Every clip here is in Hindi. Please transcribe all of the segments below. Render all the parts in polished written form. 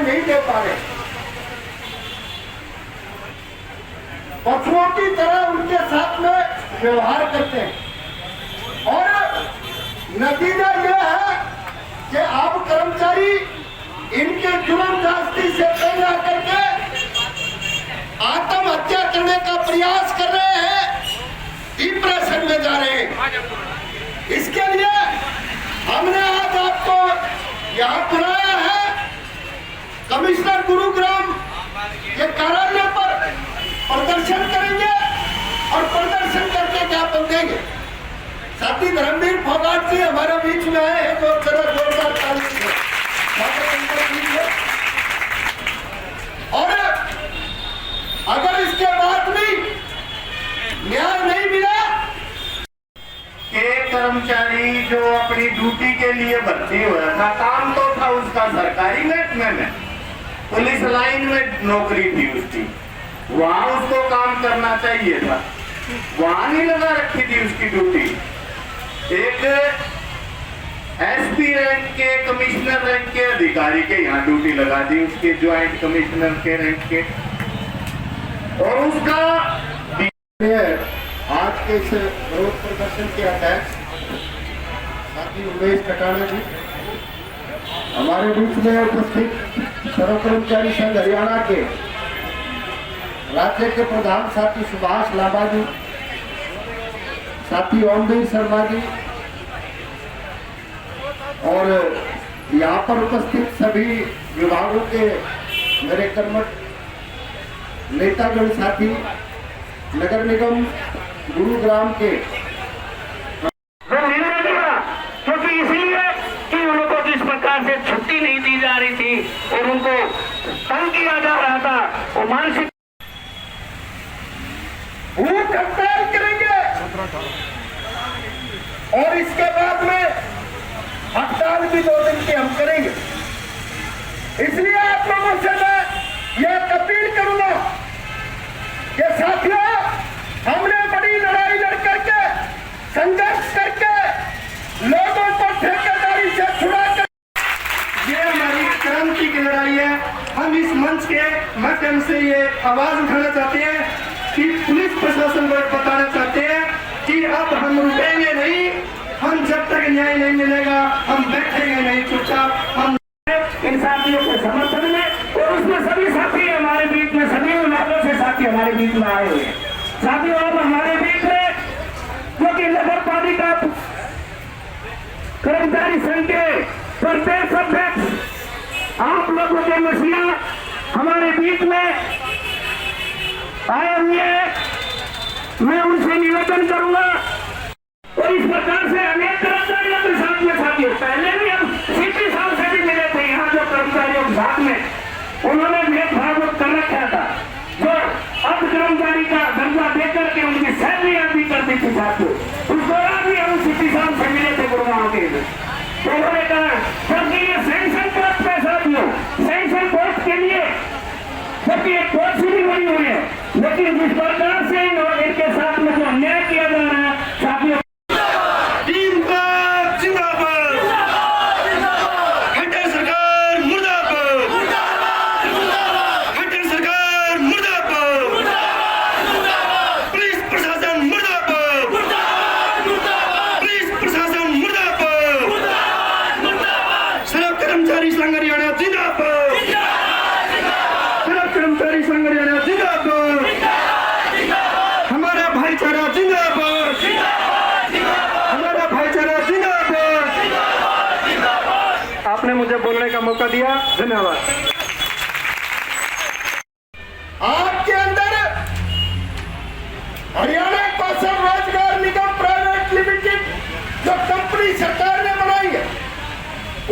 नहीं दे पा रहे, पशुओं की तरह उनके साथ में व्यवहार करते हैं। और नतीजा यह है कि अब कर्मचारी इनके जुर्म जास्ती से तंग आकर के आत्महत्या करने का प्रयास कर रहे हैं, डिप्रेशन में जा रहे हैं। इसके लिए हमने आज आपको यहाँ बुलाया है। कमिश्नर गुरुग्राम के कार्यालय पर प्रदर्शन करेंगे और प्रदर्शन करके ज्ञापन देंगे। साथी धर्मवीर फोगाट जी हमारे बीच में आए हैं, जो जोरदार ताली से और अगर इसके बाद भी न्याय नहीं मिला, एक कर्मचारी जो अपनी ड्यूटी के लिए भर्ती हुआ था, काम तो था उसका सरकारी महकमे में, पुलिस लाइन में नौकरी थी उसकी, वहां उसको काम करना चाहिए था, वहां नहीं लगा रखी थी उसकी ड्यूटी। एक एसपी रैंक के, कमिश्नर रैंक के अधिकारी के यहाँ ड्यूटी लगा दी, उसके ज्वाइंट कमिश्नर के रैंक के, और उसका आज के इस विरोध प्रदर्शन के अध्यक्ष साथी उमेश कटाना जी, हमारे बीच में उपस्थित सर्व कर्मचारी संघ हरियाणा के राज्य के प्रधान साथी सुभाष लांबा जी, साथी ओमवीर शर्मा जी, और यहाँ पर उपस्थित सभी विभागों के मेरे कर्मठ नेतागण साथी, नगर निगम गुरुग्राम के निर्णय लिया, क्योंकि इसलिए कि उनको जिस प्रकार से छुट्टी नहीं दी जा रही थी और उनको तंग किया जा रहा था, वो मानसिक भूख हड़ताल करेंगे और इसके बाद में हड़ताल भी 2 दिन की हम करेंगे। इसलिए आप लोगों से मैं यह अपील करूंगा कि साथियों, हमने बड़ी लड़ाई लड़ करके, संघर्ष करके लोगों को ठेकेदारी से छुड़ा कर, ये हमारी क्रांति की लड़ाई है। हम इस मंच के माध्यम से ये आवाज उठाना चाहते हैं कि पुलिस प्रशासन को बताना चाहते हैं कि अब हम रुकेंगे नहीं, हम जब तक न्याय नहीं मिलेगा हम बैठेंगे नहीं चुपचाप। हम इन साथियों के समर्थन में, और उसमें सभी साथी हमारे बीच में, सभी विभागों से साथी हमारे बीच में आए हुए हैं। साथियों, अब हमारे बीच में क्योंकि नगर पालिका कर्मचारी संघ के प्रदेश अध्यक्ष आप लोगों के मसीहा हमारे बीच में आए हुए हैं, मैं उनसे निवेदन करूंगा। और इस प्रकार से अनेक कर्मचारियों के साथ में साथियों, पहले भी हम सीपी साहब से भी मिले थे, यहाँ जो कर्मचारियों के साथ में उन्होंने भेदभाव कर रखा था, जो अब कर्मचारी का दर्जा देकर के उनकी सैलरी भी कर दी थी साथियों। उस दौरान भी हम सीपी साहब से मिले थे गुरुग्राम के, तो उन्होंने कहा क्योंकि ये सैंक्शन पोस्ट है साथियों, सैंक्शन पोस्ट के लिए क्योंकि एक पोस्ट भी बनी हुई है, लेकिन जिस प्रकार से इनके साथ में जो अन्याय किया जा रहा है साथियों, आपने मुझे बोलने का मौका दिया, धन्यवाद। आपके अंदर हरियाणा कौशल रोजगार निगम प्राइवेट लिमिटेड जो कंपनी सरकार ने बनाई है,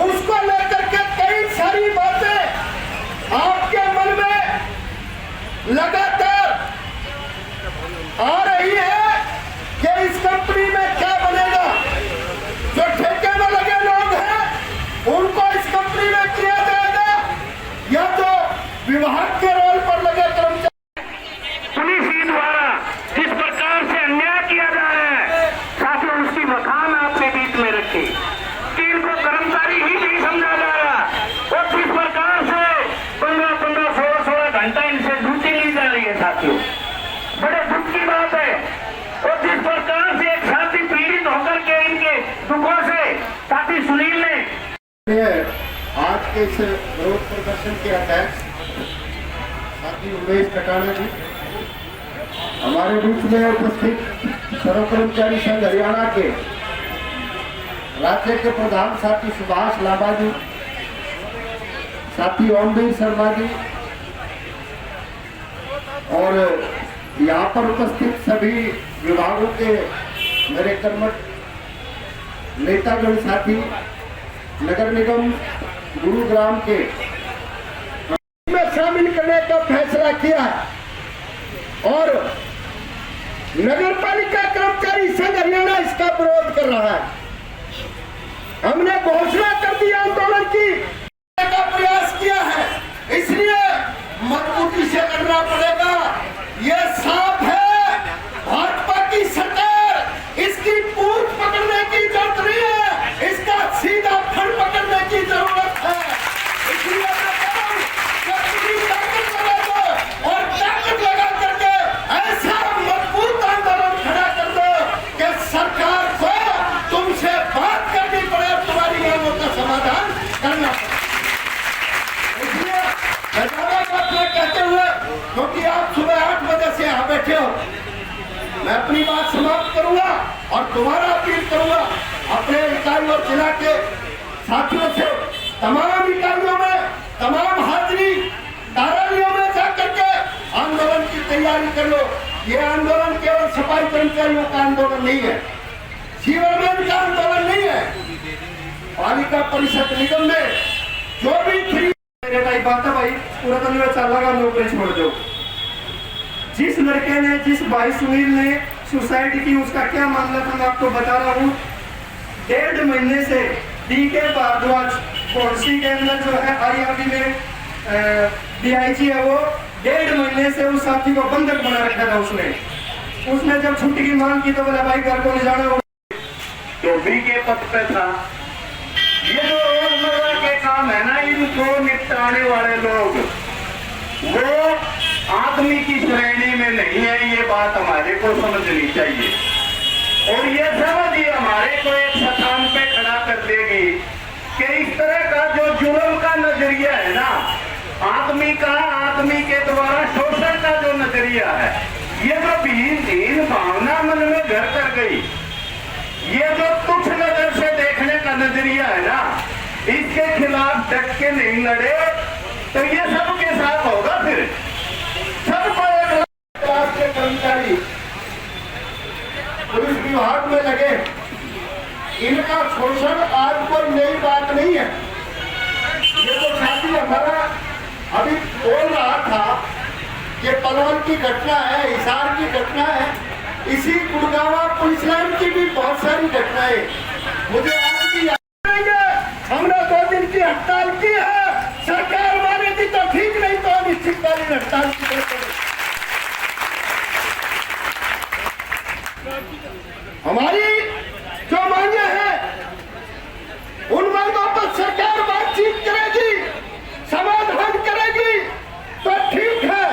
उसको लेकर के कई सारी बातें आपके मन में लगातार आ रही है कि इस कंपनी में क्या बनेगा। जो ठेके में लगे लोग हैं उनको इस कंपनी में किया जाएगा, या तो विभाग के रोल पर लगे कर्मचारी। पुलिस ही द्वारा जिस प्रकार से अन्याय किया जा रहा है साथियों, उसकी बखान आपने बीच में रखी कि इनको कर्मचारी ही नहीं समझा जा रहा, और जिस प्रकार से सुखों से साथी सुनील ने आज के इस विरोध प्रदर्शन के अध्यक्ष साथी उमेश कटाना जी, हमारे बीच में उपस्थित सर्व कर्मचारी संघ हरियाणा के राज्य के प्रधान साथी सुभाष लांबा जी, साथी ओमवीर शर्मा जी और यहाँ पर उपस्थित सभी विभागों के मेरे कर्मठ नेतागण साथी, नगर निगम गुरुग्राम के में शामिल करने का फैसला किया है और नगर पालिका कर्मचारी संघ हरियाणा इसका विरोध कर रहा है। हमने घोषणा कर दी आंदोलन की का प्रयास किया है, इसलिए मजबूती से करना पड़ेगा। ये साफ है, भाजपा की सरकार इसकी पूंछ पकड़ने की जरूरत नहीं है, इसका सीधा फड़ पकड़ने की जरूरत है। इसलिए मैं कह रहा हूं कि पूरी ताकत लगा दो और ताकत लगा करके ऐसा मजबूत आंदोलन खड़ा कर दो कि सरकार को तुमसे बात करनी पड़े, तुम्हारी मांगों का समाधान करना पड़े। इसलिए कहते हुए, क्योंकि आप सुबह 8 बजे से यहाँ बैठे हो, मैं अपनी बात समाप्त करूंगा और तुम्हारा अपील करूंगा अपने इकाई और जिला के साथियों से, तमाम इकाइयों में, तमाम हाजिरी कार्यालयों में जाकर के आंदोलन की तैयारी कर लो। ये आंदोलन केवल सफाई कर्मचारियों का आंदोलन नहीं है, सीवरमैन का आंदोलन नहीं है। पालिका परिषद निगम में जो भी फ्री बात है भाई, पूरा तो नहीं चल रहा, नौकरी छोड़ दो। जिस लड़के ने, जिस भाई सुनील ने सुसाइड की, उसका क्या मामला था मैं आपको बता रहा हूँ। 1.5 महीने से DK भारद्वाज पॉलिसी के अंदर जो है IRB में DIG है, वो 1.5 महीने से उस साथी को बंधक बना रखा था। उसने जब छुट्टी की मांग की तो बोला भाई घर को नहीं जाना, तो भी के पद पे था। ये जो रोजमर्रा के काम है ना, इनको निपटाने वाले लोग वो आदमी की श्रेणी में नहीं है, ये बात हमारे को समझनी चाहिए। और ये समझ ही हमारे को एक स्थान पे खड़ा कर देगी कि इस तरह का जो जुर्म का नजरिया है ना, आदमी का, आदमी के द्वारा शोषण का जो नजरिया है, ये जो हीन भावना मन में घर कर गई, ये जो तुच्छ नजर से देखने का नजरिया है ना, इसके खिलाफ डट के नहीं लड़े तो ये सबके साथ होगा। फिर सबको एक क्लास के कर्मचारी पुलिस विभाग में लगे, इनका शोषण आज कोई नई बात नहीं है। ये तो साथी हमारा अभी बोल रहा था, ये पलवल की घटना है, हिसार की घटना है, इसी गुड़गावा पुलिस लाइन की भी बहुत सारी घटनाएं मुझे आज भी याद है। हमने 2 दिन की हड़ताल की है, सरकार मानेगी तो ठीक, नहीं तो अनिश्चितकालीन हड़ताल की हमारी जो मांगे हैं, उन मांगों पर सरकार बातचीत करेगी, समाधान करेगी तो ठीक है,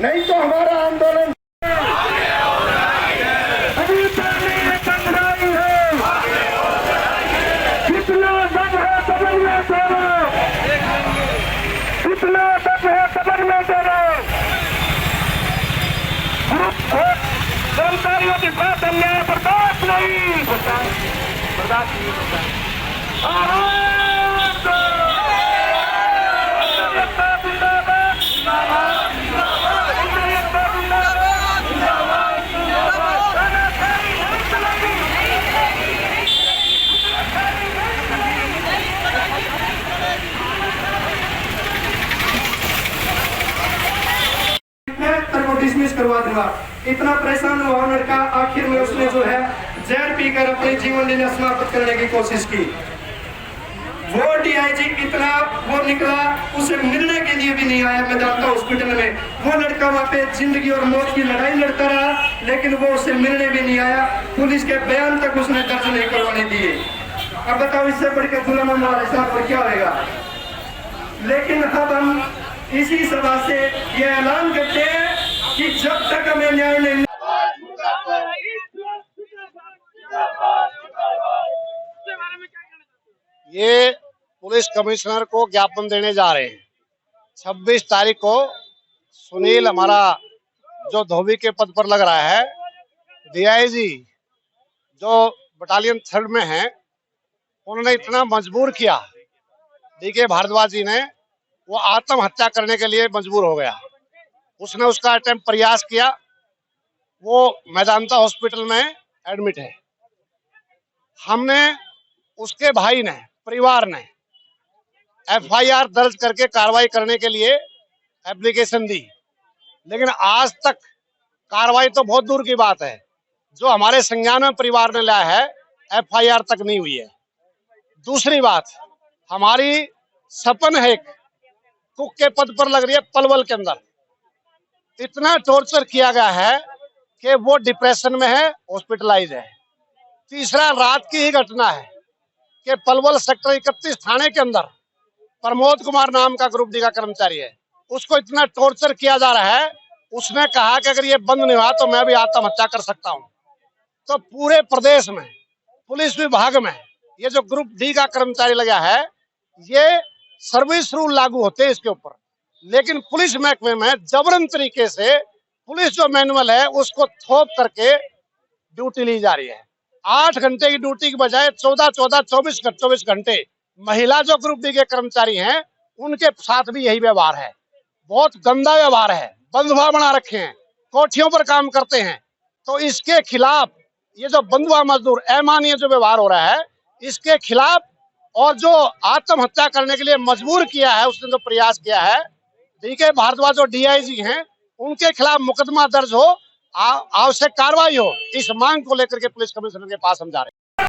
नहीं तो हमारा आंदोलन कर्मचारियों के साथ अन्याय बर्दाश्त नहीं, बर्दाश्त नहीं होता। डिसमिस करवा दूंगा। इतना परेशान हुआ लड़का, आखिर में उसने जो है जहर पीकर अपनी जीवन लीला समाप्त करने की कोशिश की। वो DIG इतना वो निकला, उसे मिलने के लिए भी नहीं आया मेदांता हॉस्पिटल में। वो लड़का वहाँ पे जिंदगी और मौत की लड़ाई लड़ता रहा, लेकिन वो उसे मिलने भी नहीं आया। पुलिस के बयान तक उसने दर्ज नहीं करवाने दिए। अब बताओ इससे बढ़ के जुल्म हमारे साथ और क्या होगा। लेकिन अब हम इसी सभा से ये ऐलान करते हैं कि जब तक हमें न्याय नहीं ये पुलिस कमिश्नर को ज्ञापन देने जा रहे हैं। 26 तारीख को सुनील हमारा जो धोबी के पद पर लग रहा है, डीआईजी जो बटालियन 3rd में है, उन्होंने इतना मजबूर किया डीके भारद्वाज जी ने, वो आत्महत्या करने के लिए मजबूर हो गया। उसने उसका अटेम्प्ट प्रयास किया, वो मैदांता हॉस्पिटल में एडमिट है। हमने उसके भाई ने, परिवार ने एफआईआर दर्ज करके कार्रवाई करने के लिए एप्लीकेशन दी, लेकिन आज तक कार्रवाई तो बहुत दूर की बात है, जो हमारे संज्ञान में परिवार ने लाया है एफआईआर तक नहीं हुई है। दूसरी बात, हमारी सपन है एक कुक के पद पर लग रही है पलवल के अंदर, इतना टॉर्चर किया गया है कि वो डिप्रेशन में है, हॉस्पिटलाइज है। तीसरा, रात की ही घटना है कि पलवल सेक्टर 31 थाने के अंदर प्रमोद कुमार नाम का ग्रुप डी का कर्मचारी है, उसको इतना टॉर्चर किया जा रहा है, उसने कहा कि अगर ये बंद नहीं हुआ तो मैं भी आत्महत्या कर सकता हूं। तो पूरे प्रदेश में पुलिस विभाग में ये जो ग्रुप डी का कर्मचारी लगा है, ये सर्विस रूल लागू होते हैं इसके ऊपर, लेकिन पुलिस महकमे में जबरन तरीके से पुलिस जो मैनुअल है उसको थोप करके ड्यूटी ली जा रही है। 8 घंटे की ड्यूटी की बजाय 24 घंटे महिला जो ग्रुप डी के कर्मचारी हैं उनके साथ भी यही व्यवहार है। बहुत गंदा व्यवहार है, बंधुआ बना रखे हैं, कोठियों पर काम करते हैं। तो इसके खिलाफ ये जो बंधुआ मजदूर अमानवीय जो व्यवहार हो रहा है, इसके खिलाफ, और जो आत्महत्या करने के लिए मजबूर किया है, उसने जो प्रयास किया है, डीके भारद्वाज जो डीआईजी हैं, उनके खिलाफ मुकदमा दर्ज हो, आवश्यक कार्रवाई हो, इस मांग को लेकर के पुलिस कमिश्नर के पास हम जा रहे हैं।